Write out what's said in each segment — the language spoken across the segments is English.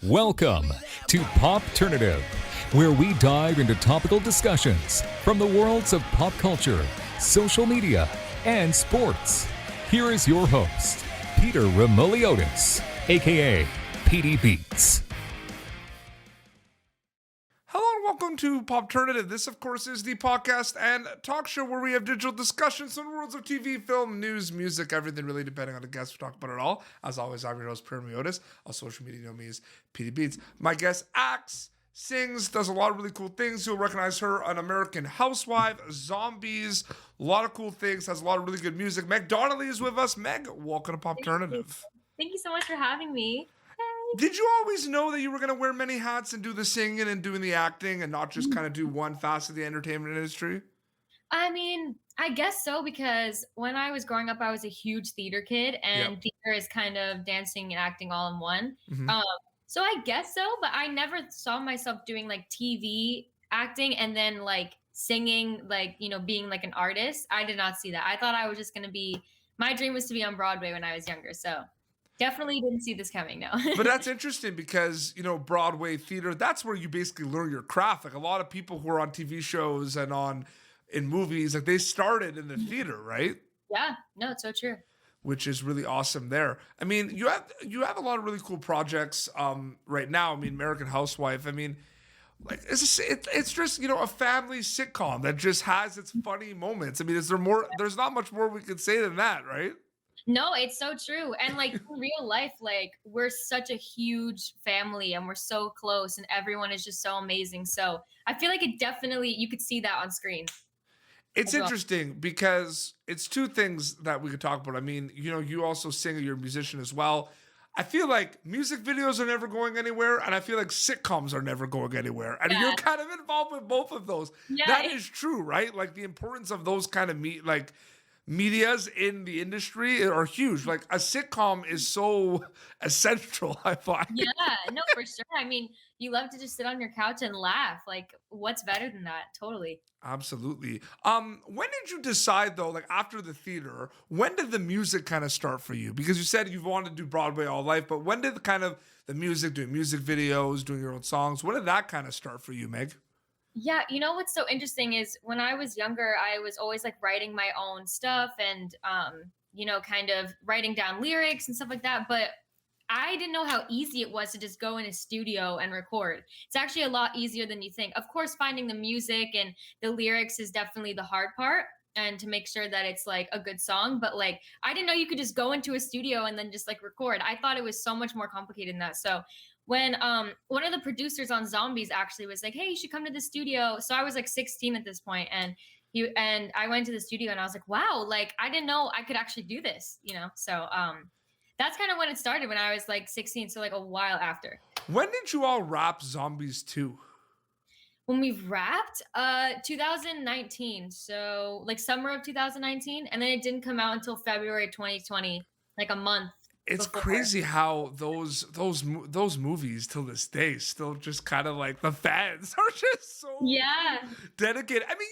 Welcome to Popternative, where we dive into topical discussions from the worlds of pop culture, social media, and sports. Here is your host, Peter Remoliotis, aka PD Beats. Hello and welcome to Popternative. This, of course, is the podcast and talk show where we have digital discussions on the worlds of TV, film, news, music, everything really depending on the guest. We talk about it all. As always, I'm your host, Peter Remoliotis. On social media, you know me as PD Beats. My guest acts, sings, does a lot of really cool things. You'll recognize her on American Housewife, Zombies, a lot of cool things, has a lot of really good music. Meg Donnelly is with us. Meg, welcome to Popternative. Thank you so much for having me. Did you always know that you were going to wear many hats and do the singing and doing the acting and not just kind of do one facet of the entertainment industry? I mean, I guess so, because when I was growing up, I was a huge theater kid, and theater is kind of dancing and acting all in one. So I guess so, but I never saw myself doing like TV acting and then like singing, like, you know, being like an artist. I did not see that. I thought I was just going to be, my dream was to be on Broadway when I was younger. So definitely didn't see this coming, no. But that's interesting because, you know, Broadway theater, that's where you basically learn your craft. Like a lot of people who are on TV shows and in movies, like they started in the theater, right? Yeah, no, it's so true. Which is really awesome there. I mean, you have a lot of really cool projects right now. I mean, American Housewife. I mean, like it's just, you know, a family sitcom that just has its funny moments. I mean, is there more? There's not much more we could say than that, right? No, it's so true. And like in real life, like we're such a huge family and we're so close and everyone is just so amazing. So I feel like it definitely, you could see that on screen. It's interesting because it's two things that we could talk about. I mean, you know, you also sing, you're a musician as well. I feel like music videos are never going anywhere, and I feel like sitcoms are never going anywhere. And you're kind of involved with both of those. Yeah. That is true, right? Like the importance of those kind of medias in the industry are huge. Like a sitcom is so essential, I find. Yeah, no, for sure. I mean, you love to just sit on your couch and laugh. Like, what's better than that? Totally. Absolutely. When did you decide though, like after the theater, when did the music kind of start for you? Because you said you've wanted to do Broadway all life, but when did the music, doing music videos, doing your own songs, when did that kind of start for you, Meg? Yeah, you know what's so interesting is when I was younger, I was always like writing my own stuff and you know, kind of writing down lyrics and stuff like that. But I didn't know how easy it was to just go in a studio and record. It's actually a lot easier than you think. Of course, finding the music and the lyrics is definitely the hard part, and to make sure that it's like a good song. But like, I didn't know you could just go into a studio and then just like record. I thought it was so much more complicated than that. So when one of the producers on Zombies actually was like, "Hey, you should come to the studio." So I was like 16 at this point, and I went to the studio and I was like, "Wow, like I didn't know I could actually do this," you know? So that's kind of when it started, when I was like 16, so like a while after. When did you all wrap Zombies 2? When we wrapped 2019, so like summer of 2019, and then it didn't come out until February 2020, like a month It's before. crazy how those movies till this day still just kind of like the fans are just so dedicated. I mean,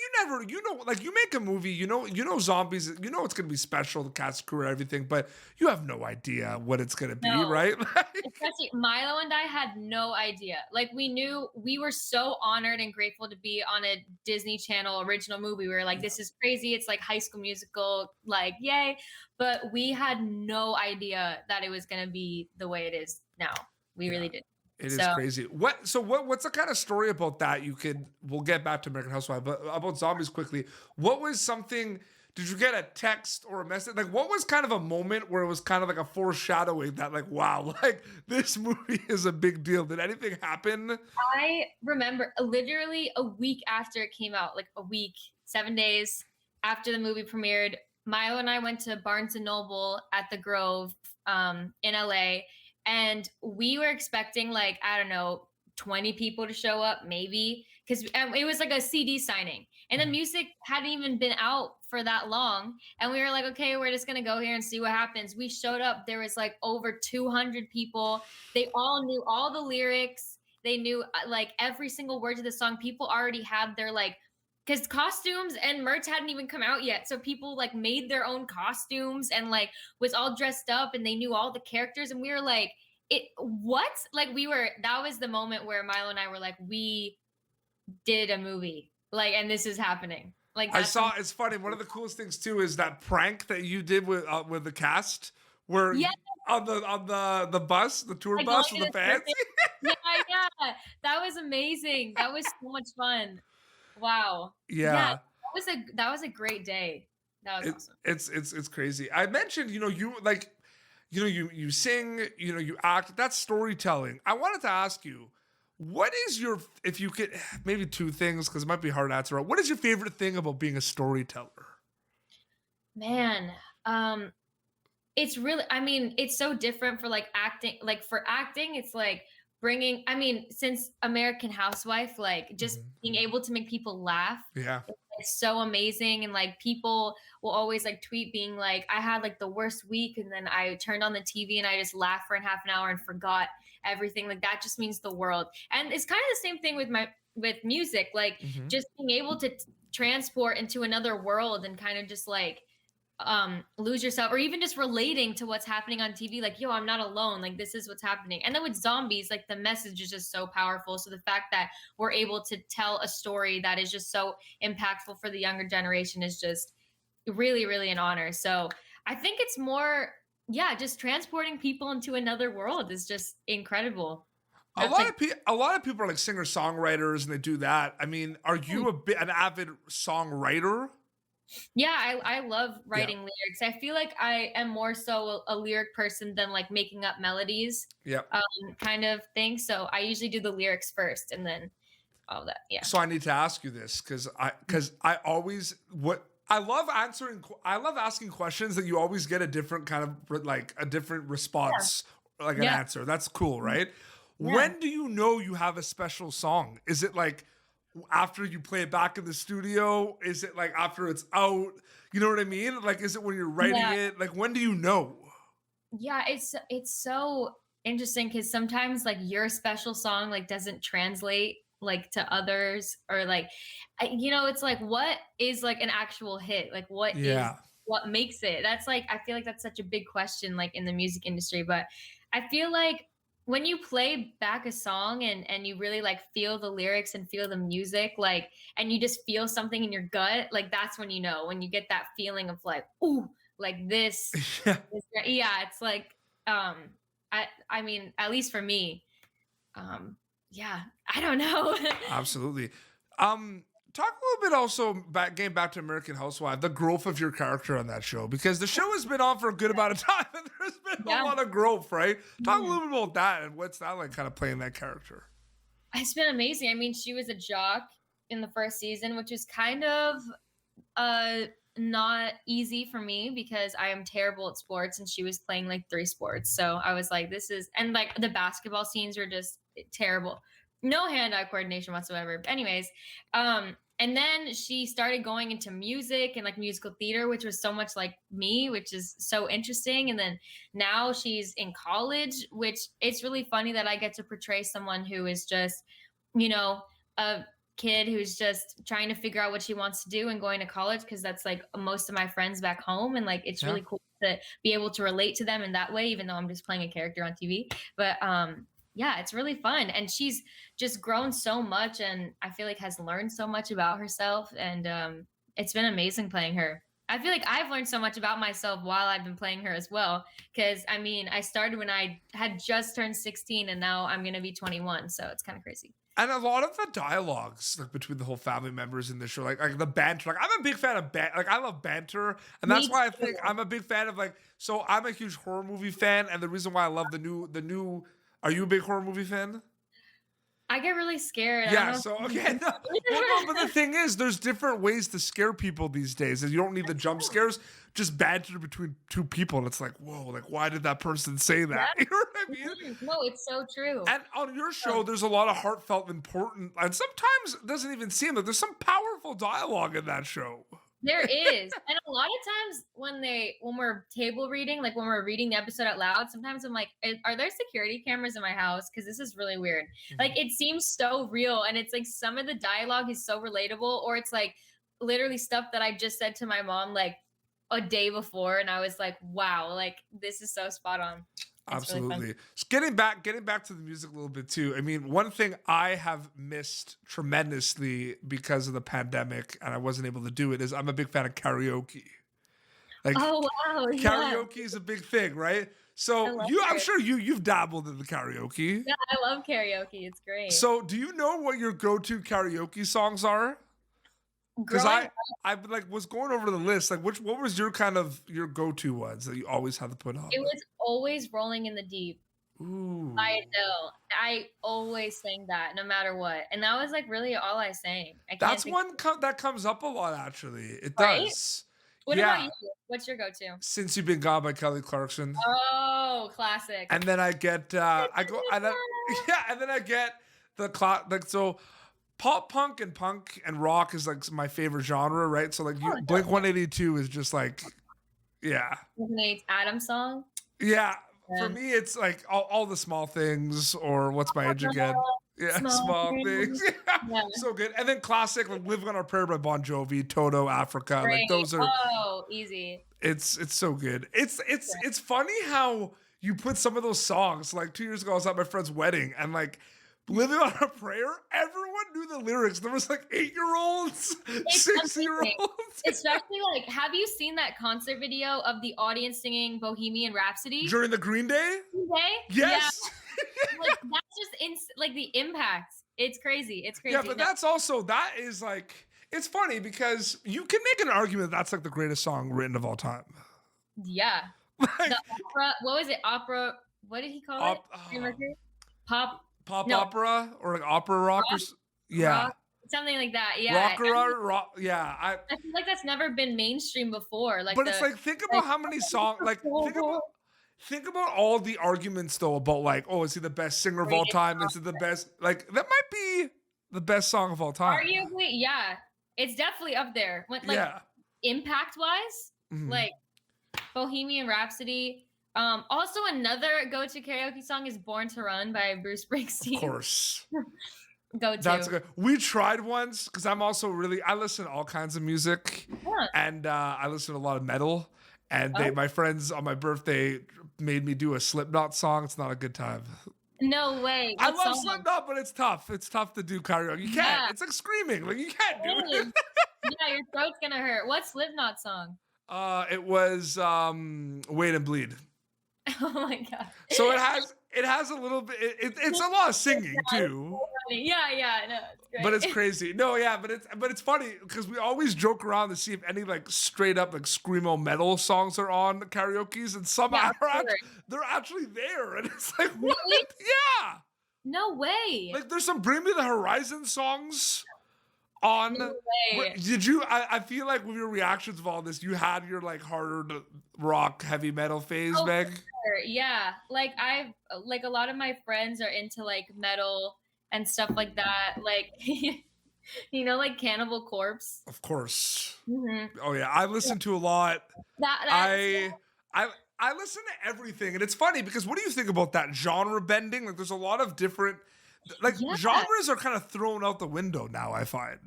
you know, like you make a movie, you know Zombies, you know it's gonna be special, the cast, crew, and everything, but you have no idea what it's gonna be, right? Especially Milo and I had no idea. Like we were so honored and grateful to be on a Disney Channel original movie. We were like, this is crazy. It's like High School Musical, like yay. But we had no idea that it was going to be the way it is now. We really did. It is crazy. What's the kind of story about that we'll get back to American Housewife, but about Zombies quickly. What was something, did you get a text or a message? Like what was kind of a moment where it was kind of like a foreshadowing that like, wow, like this movie is a big deal. Did anything happen? I remember literally a week after it came out, like a week, 7 days after the movie premiered, Milo and I went to Barnes & Noble at the Grove in LA, and we were expecting like, I don't know, 20 people to show up maybe, because it was like a CD signing and the music hadn't even been out for that long. And we were like, okay, we're just going to go here and see what happens. We showed up. There was like over 200 people. They all knew all the lyrics. They knew like every single word to the song. People already had their like, because costumes and merch hadn't even come out yet. So people like made their own costumes and like was all dressed up and they knew all the characters. And we were like, what? Like that was the moment where Milo and I were like, we did a movie. Like, and this is happening. Like I that's saw. It's funny. One of the coolest things too is that prank that you did with the cast, where yeah, on the bus, the tour like going bus to with the the fans. circus. Yeah, yeah. That was amazing. That was so much fun. Wow. Yeah, Yeah, that was a great day. That was it, awesome. it's crazy. I mentioned, you like, you sing, you act. That's storytelling. I wanted to ask you, what is your, if you could, maybe two things because it might be hard to answer. What is your favorite thing about being a storyteller? Man, um, it's really, I mean, it's so different for like acting. Like for acting, it's like bringing, I mean, since American Housewife, like just Mhm. being able to make people laugh Yeah. is like so amazing. And like people will always like tweet being like, I had like the worst week. And then I turned on the TV and I just laughed for half an hour and forgot everything. Like that just means the world. And it's kind of the same thing with music, like Hmm. just being able to transport into another world and kind of just like lose yourself or even just relating to what's happening on TV, like, yo, I'm not alone, like this is what's happening. And then with zombies, like the message is just so powerful, so the fact that we're able to tell a story that is just so impactful for the younger generation is just really, really an honor. So I think it's more, yeah, just transporting people into another world is just incredible. A That's lot like, of people, a lot of people are like singer songwriters, and they do that. I mean, are you an avid songwriter? yeah, I love Yeah. writing lyrics. I feel like I am more so a lyric person than like making up melodies, Yeah. kind of thing. So I usually do the lyrics first and then all that. Yeah. So I need to ask you this because I always what I love answering. I love asking questions that you always get a different kind of like a different response, like an Yeah. answer. That's cool, right? Yeah. When do you know you have a special song? Is it like after you play it back in the studio? Is it like after it's out? You know what I mean? Like, is it when you're writing Yeah. it? Like, when do you know? Yeah. It's so interesting because sometimes like your special song like doesn't translate like to others or like it's like what is like an actual hit? Like Yeah. what makes it? That's like I feel like that's such a big question like in the music industry, but I feel like when you play back a song and you really like feel the lyrics and feel the music like and you just feel something in your gut, like that's when when you get that feeling of like ooh, like this Yeah. yeah, it's like um I mean, at least for me, yeah, I don't know. Absolutely. Um, Talk a little bit also getting back to American Housewife, the growth of your character on that show, because the show has been on for a good amount of time and there's been a Yeah. lot of growth, right? Talk a Mhm. little bit about that and what's that like kind of playing that character. It's been amazing. I mean, she was a jock in the first season, which is kind of uh not easy for me because I am terrible at sports and she was playing like three sports. So I was like, this is and like the basketball scenes were just terrible. No hand-eye coordination whatsoever. But anyways, and then she started going into music and like musical theater, which was so much like me, which is so interesting. And then now she's in college, which it's really funny that I get to portray someone who is just, you know, a kid who's just trying to figure out what she wants to do and going to college because that's like most of my friends back home and like it's Yeah. really cool to be able to relate to them in that way even though I'm just playing a character on TV. But yeah, it's really fun and she's just grown so much and I feel like has learned so much about herself and it's been amazing playing her. I feel like I've learned so much about myself while I've been playing her as well because I mean, I started when I had just turned 16 and now I'm going to be 21, so it's kind of crazy. And a lot of the dialogues like between the whole family members in the show, like the banter. Like I'm a big fan of like I love banter, and that's Me why I too. think I'm a big fan of like. So I'm a huge horror movie fan, and the reason why I love the new. Are you a big horror movie fan? I get really scared. I Yeah, don't so know. okay. Well, no, but the thing is, there's different ways to scare people these days. And you don't need the jump scares, just banter between two people. And it's like, whoa, like, why did that person say that? You know what I mean? No, it's so true. And on your show, there's a lot of heartfelt, important, and sometimes it doesn't even seem like there's some powerful dialogue in that show. There is. And a lot of times when we're table reading, like when we're reading the episode out loud, sometimes I'm like, are there security cameras in my house? Because this is really weird. Like it seems so real. And it's like some of the dialogue is so relatable, or it's like literally stuff that I just said to my mom like a day before. And I was like, wow, like this is so spot on. It's really fun. Absolutely. So getting back to the music a little bit too. I mean, one thing I have missed tremendously because of the pandemic and I wasn't able to do it is I'm a big fan of karaoke. Like Oh wow, yeah. karaoke is a big thing, right? I So love I'm it. sure you've dabbled in the karaoke. Yeah, I love karaoke. It's great. So do you know what your go-to karaoke songs are? Because Growing I like was going over the list. Like what was your kind of your go-to ones that you always had to put on? It was always Rolling in the Deep Ooh. by Adele. I always sang that no matter what. And that was like really all I sang. I can't That's think one that comes up a lot actually. It right? does. What about Yeah. you? What's your go-to? Since You've Been Gone by Kelly Clarkson. Oh, classic. And then I get I go and then yeah, and then I get the like so pop punk and rock is like my favorite genre, right? So like Oh, Blink 182 is just like yeah. Nate's Adam song. Yeah. For Yeah. me it's like all the small things or What's My Age Again. Yeah, small things. Yeah. Yeah. So good. And then classic like Living on a Prayer by Bon Jovi, Toto, Africa. Great. Like those are Oh, easy. it's so good. It's funny how you put some of those songs. Like 2 years ago, I was at my friend's wedding, and like "Living on a Prayer," everyone knew the lyrics. There was like 8-year-olds, It's 6-year-olds. Especially like, have you seen that concert video of the audience singing Bohemian Rhapsody? During the Green Day. Okay? Yes. Yeah, like that's just like the impact. It's crazy. It's crazy. Yeah, but that is like it's funny because you can make an argument that's like the greatest song written of all time. Yeah. Like, The opera. What was it? Opera. What did he call it? Freddie Mercury? Pop no. opera or like opera rock or yeah. Rock, something like that. Yeah. Rock. Yeah, I feel like that's never been mainstream before. Like, but it's like think about how many songs. Like think about all the arguments though about like, oh, is he the best singer of all time? Is it the best? Like that might be the best song of all time. Arguably, yeah, it's definitely up there. When, like impact wise, like Bohemian Rhapsody. Also another go-to karaoke song is "Born to Run" by Bruce Springsteen. Of course. Go-to. That's good. We tried once because I'm also I listen to all kinds of music, and I listen to a lot of metal. And my friends on my birthday made me do a Slipknot song. It's not a good time. No way. I love Slipknot, but it's tough. It's tough to do karaoke. You can't. Yeah. It's like screaming. Like you can't do it. Yeah, your throat's gonna hurt. What Slipknot song? It was Wait and Bleed. Oh my god. So it has a little bit. It's a lot of singing too. Yeah, no, it's great. But it's crazy. No, yeah, but it's funny because we always joke around to see if any like straight up like screamo metal songs are on karaoke's, and some they're actually there, and it's like what? Really? Yeah. No way. Like there's some Bring Me the Horizon songs on. No way. Did you? I feel like with your reactions of all this, you had your like harder rock, heavy metal phase, Meg. Sure. Yeah, like a lot of my friends are into like metal and stuff like that. Like, like Cannibal Corpse. Of course. Mm-hmm. Oh yeah, I listen to a lot. I listen to everything, and it's funny because what do you think about that genre bending? Like, there's a lot of different. Like genres are kind of thrown out the window now. I find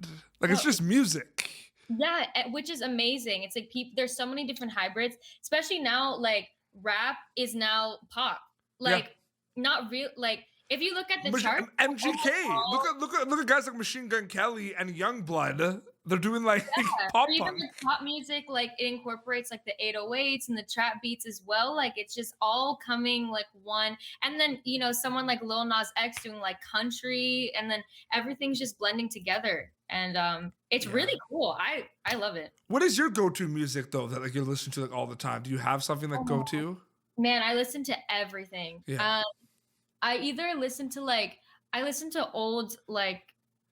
like it's just music. Yeah, which is amazing. It's like there's so many different hybrids, especially now. Like rap is now pop. Like not real. Like if you look at the chart, MGK. Look at guys like Machine Gun Kelly and Youngblood. They're doing like pop even punk. Like pop music. Like it incorporates like the 808s and the trap beats as well. Like it's just all coming like one. And then someone like Lil Nas X doing like country, and then everything's just blending together. And it's really cool. I love it. What is your go-to music though that like you listen to like all the time? Do you have something like go-to? Man, I listen to everything. Yeah. I either listen to old like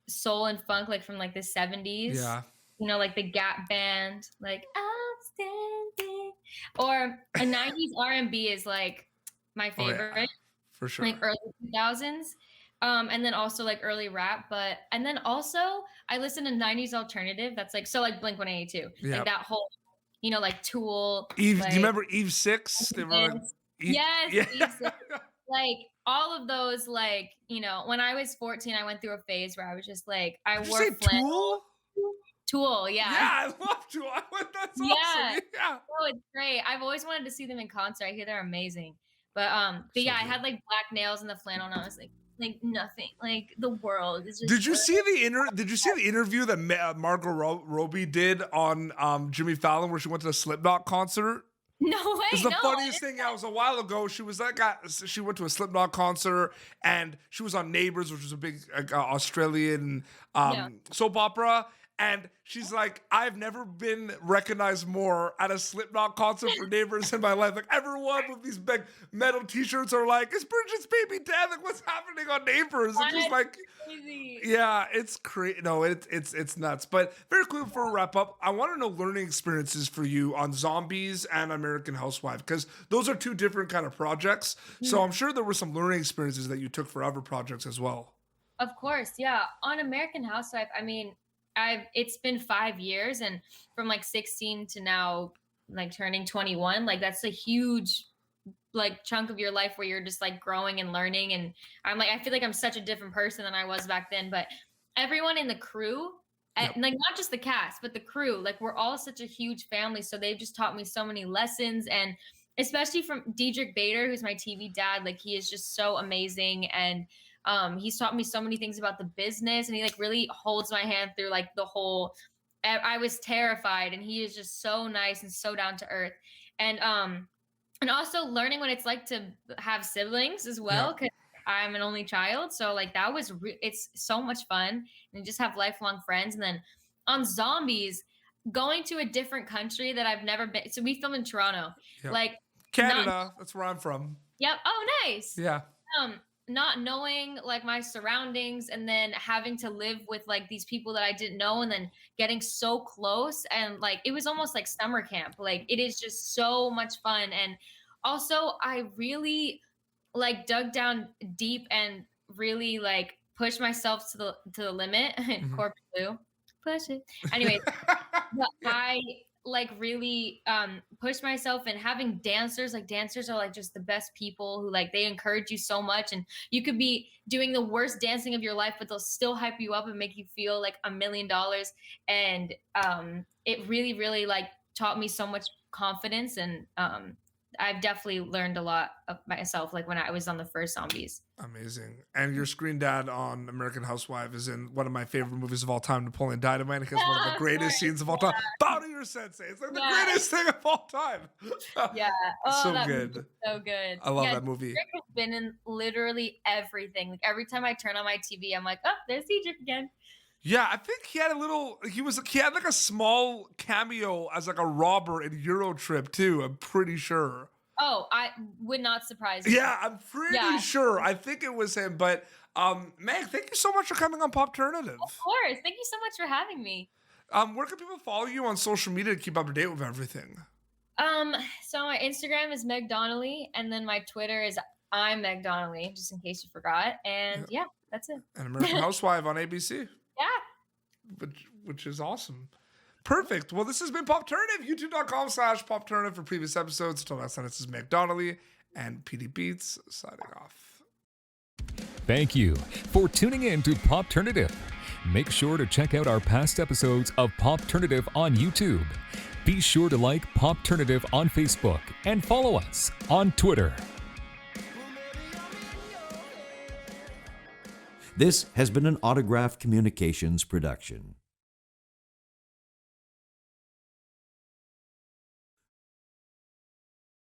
soul and funk like from like the 70s. Yeah. Like the Gap Band, like Outstanding, or a 90s R&B is like my favorite. Oh, yeah. For sure. Like early 2000s. And then also like early rap, and then also I listen to 90s alternative. That's like like Blink 182. Yeah. Like that whole, like Tool. Eve, like, do you remember Eve 6? They were like, yes, Eve 6. Like all of those, like, when I was 14, I went through a phase where I was just like, I wore flannel. Tool, yeah. Yeah, I love Tool. That's awesome. Yeah. Oh, it's great. I've always wanted to see them in concert. I hear they're amazing. But yeah, I good. had like black nails and the flannel, and I was like nothing. Like the world is just. Did you see the interview that Margot Robbie did on Jimmy Fallon where she went to the Slipknot concert? No It's way, the no. funniest thing. Yeah, it was a while ago. She was she went to a Slipknot concert and she was on Neighbours, which was a big Australian Yeah. soap opera. And she's like, I've never been recognized more at a Slipknot concert for Neighbours in my life. Like everyone with these big metal T-shirts are like, "It's Bridget's baby dad. Like what's happening on Neighbours?" And she's like, Crazy. yeah, it's crazy. No, it's nuts. But very quickly before we wrap up, I want to know learning experiences for you on Zombies and American Housewife because those are two different kind of projects. So I'm sure there were some learning experiences that you took for other projects as well. Of course, yeah. On American Housewife, I mean, it's been 5 years, and from like 16 to now, like turning 21, like that's a huge like chunk of your life where you're just like growing and learning. And I feel like I'm such a different person than I was back then. But everyone in the crew, Yep. and like not just the cast, but the crew, like we're all such a huge family. So they've just taught me so many lessons, and especially from Diedrich Bader, who's my TV dad, like he is just so amazing. And he's taught me so many things about the business, and he like really holds my hand through like the whole. I was terrified, and he is just so nice and so down to earth, and also learning what it's like to have siblings as well, because I'm an only child. So like that was it's so much fun, and just have lifelong friends. And then on Zombies, going to a different country that I've never been. So we filmed in Toronto, Yep. like Canada. That's where I'm from. Yep. Oh, nice. Yeah. Not knowing like my surroundings, and then having to live with like these people that I didn't know, and then getting so close, and like it was almost like summer camp. Like it is just so much fun. And also I really like dug down deep and really like pushed myself to the limit. Corporate Blue, push it. Anyway, but I like really push myself, and having dancers are like just the best people who like they encourage you so much, and you could be doing the worst dancing of your life, but they'll still hype you up and make you feel like $1 million. And it really like taught me so much confidence. And I've definitely learned a lot of myself, like when I was on the first Zombies. Amazing. And your screen dad on American Housewife is in one of my favorite movies of all time, Napoleon Dynamite. It has one of the greatest scenes of all time. Bow to your sensei. It's like the greatest thing of all time. Yeah. Oh, so that good. movie's so good. I love that movie. Diedrich has been in literally everything. Like every time I turn on my TV, I'm like, oh, there's Diedrich again. Yeah, I think he had he had like a small cameo as like a robber in Euro Trip too, I'm pretty sure. Oh, I would not surprise me. Yeah, I'm pretty sure. I think it was him. But Meg, thank you so much for coming on Popternative. Of course. Thank you so much for having me. Where can people follow you on social media to keep up to date with everything? So my Instagram is Meg Donnelly, and then my Twitter is I'm Meg Donnelly, just in case you forgot. And yeah that's it. And American Housewife on ABC. Yeah. Which is awesome. Perfect. Well, this has been Popternative. YouTube.com/Popternative for previous episodes. Until next time, this is Meg Donnelly and PD Beats signing off. Thank you for tuning in to Popternative. Make sure to check out our past episodes of Popternative on YouTube. Be sure to like Popternative on Facebook and follow us on Twitter. This has been an Autograph Communications production.